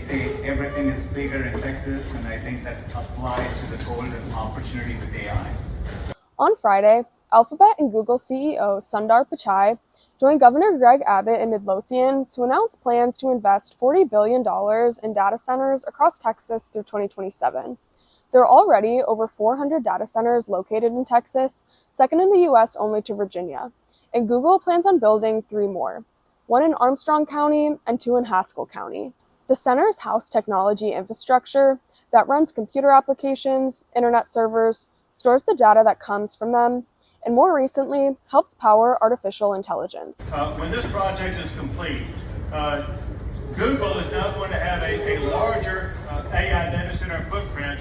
say everything is bigger in Texas, and I think that applies to the golden opportunity with AI. On Friday, Alphabet and Google CEO Sundar Pichai joined Governor Greg Abbott in Midlothian to announce plans to invest $40 billion in data centers across Texas through 2027. There are already over 400 data centers located in Texas, second in the U.S. only to Virginia, and Google plans on building 3 more, 1 in Armstrong County and 2 in Haskell County. The centers house technology infrastructure that runs computer applications, internet servers, stores the data that comes from them, and more recently, helps power artificial intelligence. When this project is complete, Google is now going to have a larger AI data center footprint,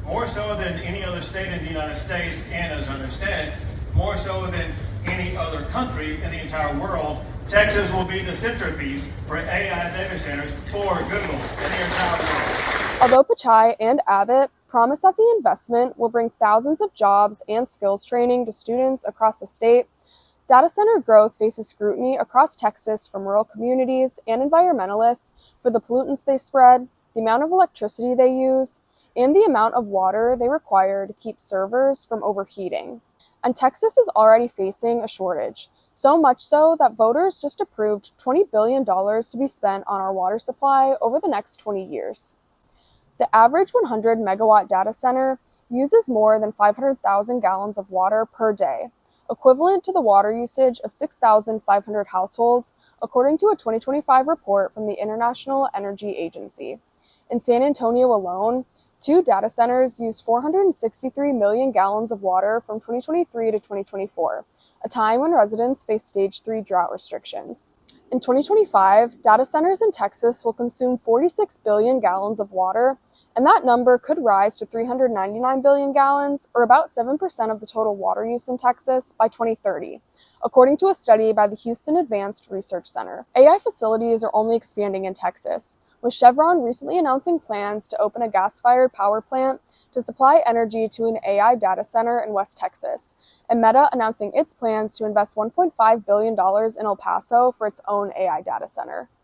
more so than any other state in the United States, and as I understand it, more so than any other country in the entire world. Texas will be the centerpiece for AI data centers for Google in the entire world. Although Pichai and Abbott promise that the investment will bring thousands of jobs and skills training to students across the state, data center growth faces scrutiny across Texas from rural communities and environmentalists for the pollutants they spread, the amount of electricity they use, and the amount of water they require to keep servers from overheating. And Texas is already facing a shortage, so much so that voters just approved $20 billion to be spent on our water supply over the next 20 years. The average 100 megawatt data center uses more than 500,000 gallons of water per day, equivalent to the water usage of 6,500 households, according to a 2025 report from the International Energy Agency. In San Antonio alone, 2 data centers used 463 million gallons of water from 2023 to 2024, a time when residents face stage 3 drought restrictions. In 2025, data centers in Texas will consume 46 billion gallons of water, and that number could rise to 399 billion gallons, or about 7% of the total water use in Texas by 2030, according to a study by the Houston Advanced Research Center. AI facilities are only expanding in Texas, with Chevron recently announcing plans to open a gas-fired power plant to supply energy to an AI data center in West Texas, and Meta announcing its plans to invest $1.5 billion in El Paso for its own AI data center.